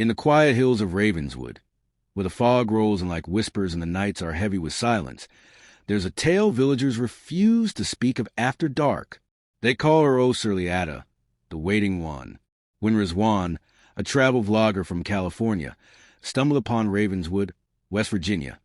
In the quiet hills of Ravenswood, where the fog rolls and like whispers and the nights are heavy with silence, there's a tale villagers refuse to speak of after dark. They call her Osorily Atta, the Waiting One. When Rizwan, a travel vlogger from California, stumbled upon Ravenswood, West Virginia,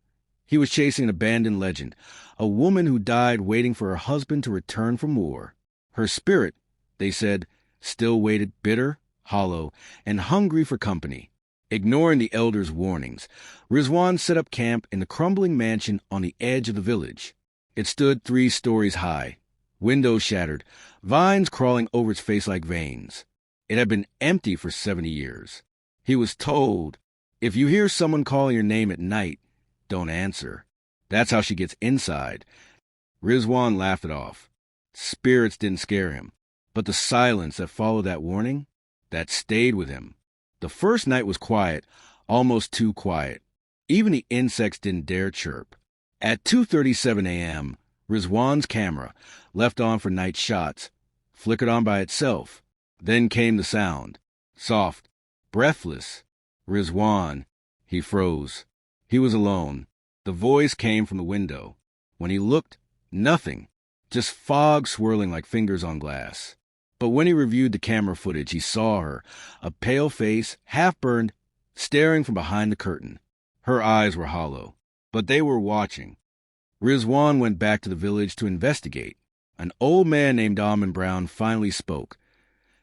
he was chasing an abandoned legend, a woman who died waiting for her husband to return from war. Her spirit, they said, still waited bitter, hollow, and hungry for company. Ignoring the elders' warnings, Rizwan set up camp in the crumbling mansion on the edge of the village. It stood 3 stories high, windows shattered, vines crawling over its face like veins. It had been empty for 70 years. He was told, if you hear someone calling your name at night, don't answer. That's how she gets inside. Rizwan laughed it off. Spirits didn't scare him, but the silence that followed that warning, that stayed with him. The first night was quiet, almost too quiet. Even the insects didn't dare chirp. At 2:37 a.m., Rizwan's camera, left on for night shots, flickered on by itself. Then came the sound. Soft, breathless. Rizwan. He froze. He was alone. The voice came from the window. When he looked, nothing. Just fog swirling like fingers on glass. But when he reviewed the camera footage, he saw her, a pale face, half-burned, staring from behind the curtain. Her eyes were hollow, but they were watching. Rizwan went back to the village to investigate. An old man named Almond Brown finally spoke,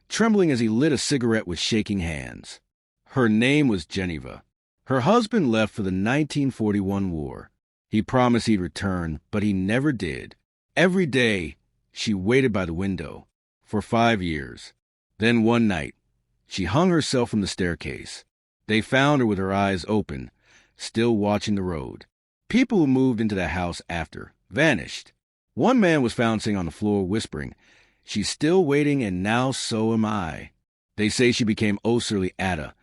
trembling as he lit a cigarette with shaking hands. Her name was Geneva. Her husband left for the 1941 war. He promised he'd return, but he never did. Every day, she waited by the window. For 5 years. Then one night, she hung herself from the staircase. They found her with her eyes open, still watching the road. People who moved into the house after vanished. One man was found sitting on the floor whispering, "She's still waiting and now so am I." They say she became Osorily Atta,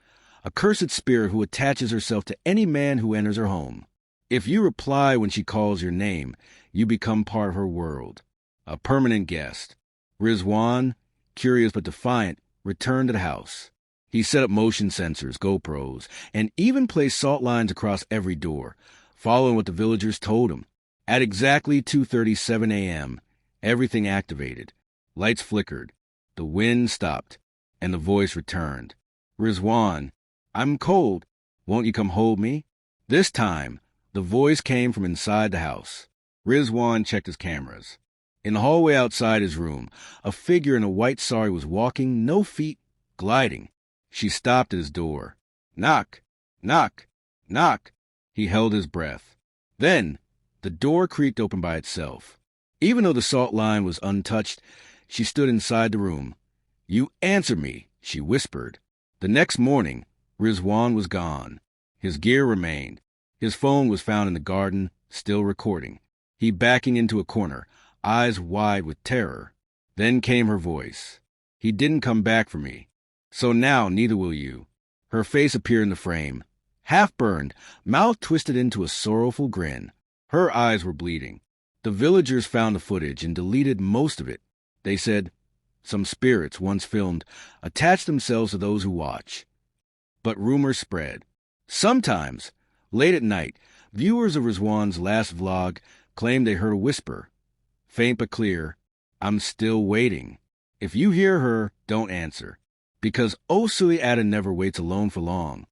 a cursed spirit who attaches herself to any man who enters her home. If you reply when she calls your name, you become part of her world, a permanent guest. Rizwan, curious but defiant, returned to the house. He set up motion sensors, GoPros, and even placed salt lines across every door, following what the villagers told him. At exactly 2:37 a.m., everything activated. Lights flickered, the wind stopped, and the voice returned. Rizwan, I'm cold. Won't you come hold me? This time, the voice came from inside the house. Rizwan checked his cameras. In the hallway outside his room, a figure in a white sari was walking, no feet, gliding. She stopped at his door. Knock, knock, knock. He held his breath. Then, the door creaked open by itself. Even though the salt line was untouched, she stood inside the room. You answer me, she whispered. The next morning, Rizwan was gone. His gear remained. His phone was found in the garden, still recording. He backing into a corner, eyes wide with terror. Then came her voice. He didn't come back for me. So now neither will you. Her face appeared in the frame. Half-burned, mouth twisted into a sorrowful grin. Her eyes were bleeding. The villagers found the footage and deleted most of it. They said, some spirits once filmed attach themselves to those who watch. But rumors spread. Sometimes, late at night, viewers of Rizwan's last vlog claimed they heard a whisper. Faint but clear, I'm still waiting. If you hear her, don't answer. Because Osorily Atta never waits alone for long.